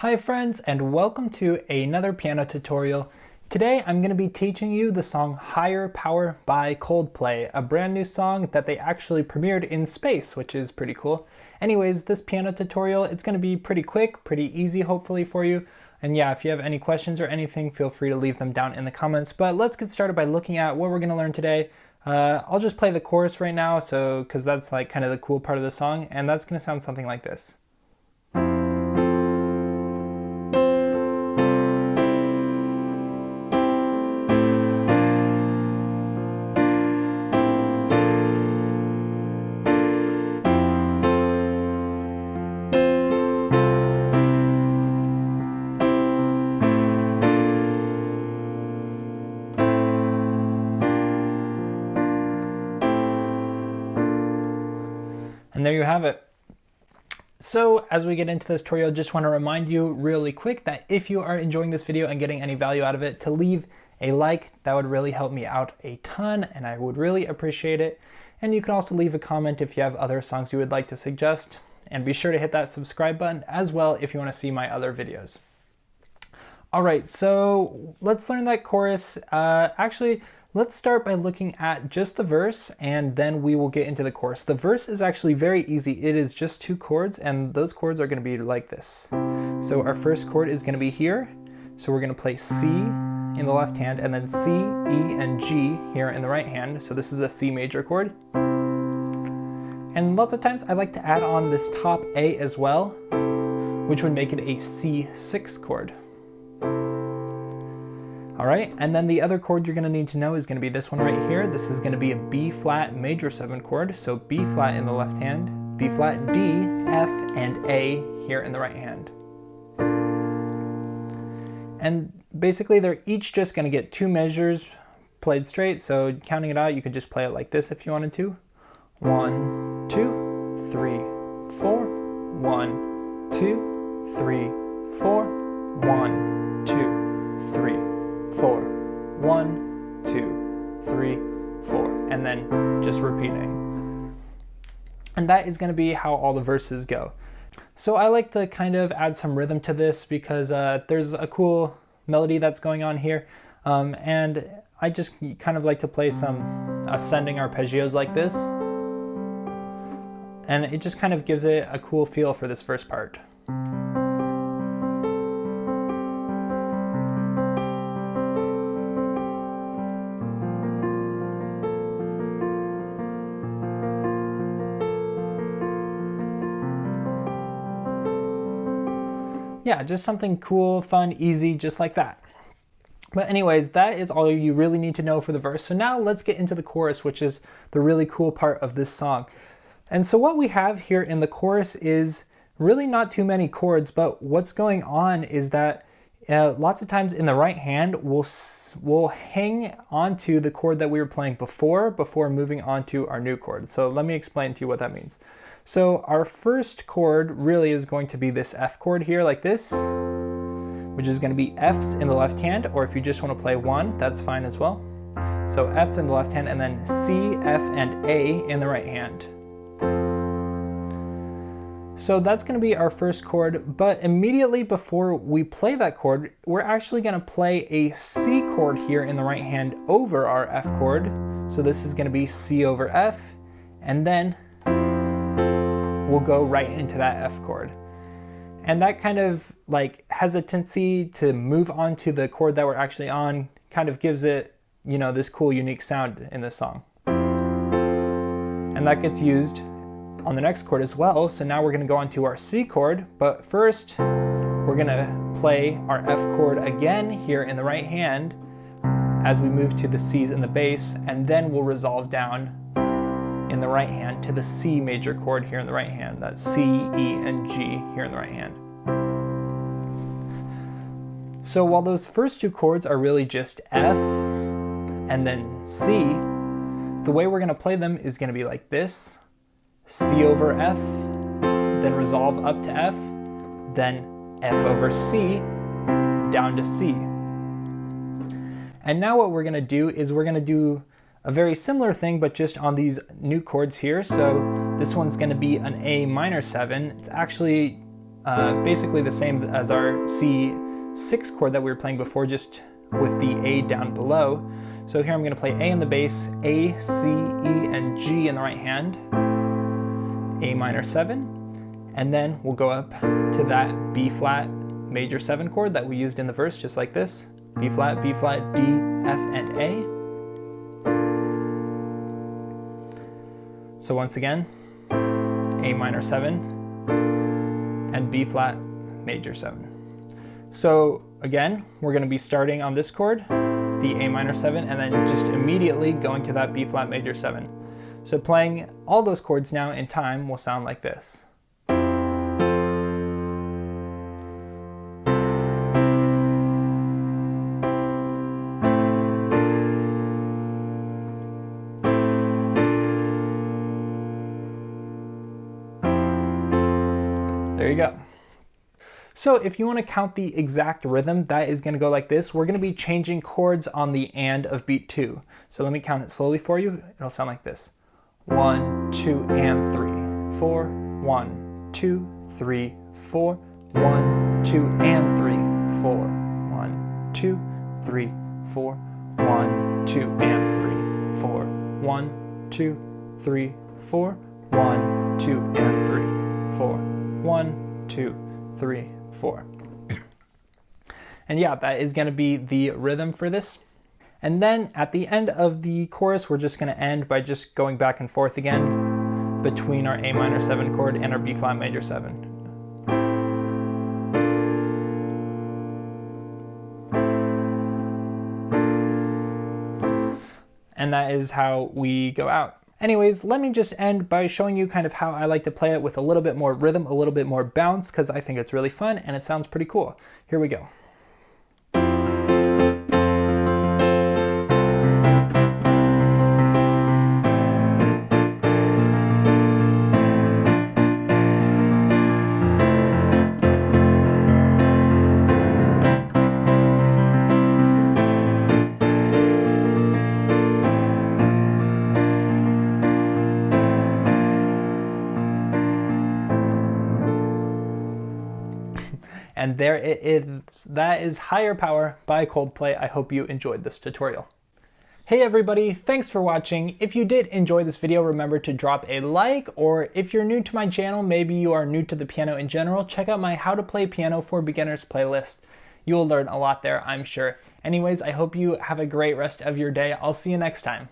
Hi friends, and welcome to another piano tutorial. Today I'm going to be teaching you the song Higher Power by Coldplay, a brand new song that they actually premiered in space, which is pretty cool. Anyways, this piano tutorial, it's going to be pretty quick, pretty easy hopefully for you. And yeah, if you have any questions or anything, feel free to leave them down in the comments. But let's get started by looking at what we're going to learn today. I'll just play the chorus right now, because that's like kind of the cool part of the song, and that's going to sound something like this. And there you have it. So as we get into this tutorial, just want to remind you really quick that if you are enjoying this video and getting any value out of it, to leave a like. That would really help me out a ton and I would really appreciate it. And you can also leave a comment if you have other songs you would like to suggest. And be sure to hit that subscribe button as well if you want to see my other videos. All right, so let's learn that chorus. Actually, let's start by looking at just the verse and then we will get into the chorus. The verse is actually very easy. It is just two chords and those chords are going to be like this. So our first chord is going to be here. So we're going to play C in the left hand and then C, E, and G here in the right hand. So this is a C major chord. And lots of times I like to add on this top A as well, which would make it a C6 chord. All right, and then the other chord you're gonna need to know is gonna be this one right here. This is gonna be a B flat major 7 chord. So B flat in the left hand, B flat, D, F, and A here in the right hand. And basically they're each just gonna get two measures played straight. So counting it out, you could just play it like this if you wanted to. 1, 2, 3, 4, 1, 2, 3, 4, 1, 2, 3, 4, 1, 2, 3, 4, and then just repeating. And that is going to be how all the verses go. So I like to kind of add some rhythm to this because there's a cool melody that's going on here. And I just kind of like to play some ascending arpeggios like this. And it just kind of gives it a cool feel for this first part. Yeah, just something cool, fun, easy, just like that. But anyways, that is all you really need to know for the verse. So now let's get into the chorus, which is the really cool part of this song. And so what we have here in the chorus is really not too many chords, but what's going on is that lots of times in the right hand, we'll hang onto the chord that we were playing before moving on to our new chord. So let me explain to you what that means. So our first chord really is going to be this F chord here like this, which is going to be F's in the left hand, or if you just want to play one, that's fine as well. So F in the left hand and then C, F, and A in the right hand. So that's going to be our first chord, but immediately before we play that chord, we're actually going to play a C chord here in the right hand over our F chord. So this is going to be C over F, and then we'll go right into that F chord. And that kind of like hesitancy to move on to the chord that we're actually on kind of gives it, you know, this cool unique sound in this song. And that gets used on the next chord as well. So now we're going to go on to our C chord, but first we're going to play our F chord again here in the right hand as we move to the C's in the bass, and then we'll resolve down in the right hand to the C major chord here in the right hand. That's C, E, and G here in the right hand. So while those first two chords are really just F and then C, the way we're going to play them is going to be like this. C over F, then resolve up to F, then F over C, down to C. And now what we're going to do is we're going to do a very similar thing, but just on these new chords here. So this one's going to be an A minor 7. It's actually basically the same as our C6 chord that we were playing before, just with the A down below. So here I'm going to play A in the bass, A, C, E, and G in the right hand, A minor 7, and then we'll go up to that B flat major 7 chord that we used in the verse, just like this, B flat, D, F, and A. So once again, A minor 7, and B flat major 7. So again, we're going to be starting on this chord, the A minor 7, and then just immediately going to that B flat major 7. So playing all those chords now in time will sound like this. There you go. So if you want to count the exact rhythm, that is going to go like this. We're going to be changing chords on the and of beat 2. So let me count it slowly for you. It'll sound like this. 1, 2, and 3, 4, 1, 2, 3, 4, 1, 2, and 3, 4, 1, 2, 3, 4, 1, 2, and 3, 4, 1, 2, 3, 4, 1, 2, and 3, 4, 1, 2, 3, 4. And yeah, that is going to be the rhythm for this. And then at the end of the chorus, we're just going to end by just going back and forth again between our A minor 7 chord and our B flat major 7. And that is how we go out. Anyways, let me just end by showing you kind of how I like to play it with a little bit more rhythm, a little bit more bounce, because I think it's really fun and it sounds pretty cool. Here we go. And there it is. That is Higher Power by Coldplay. I hope you enjoyed this tutorial. Hey everybody, thanks for watching. If you did enjoy this video, remember to drop a like, or if you're new to my channel, maybe you are new to the piano in general, check out my How to Play Piano for Beginners playlist. You will learn a lot there, I'm sure. Anyways, I hope you have a great rest of your day. I'll see you next time.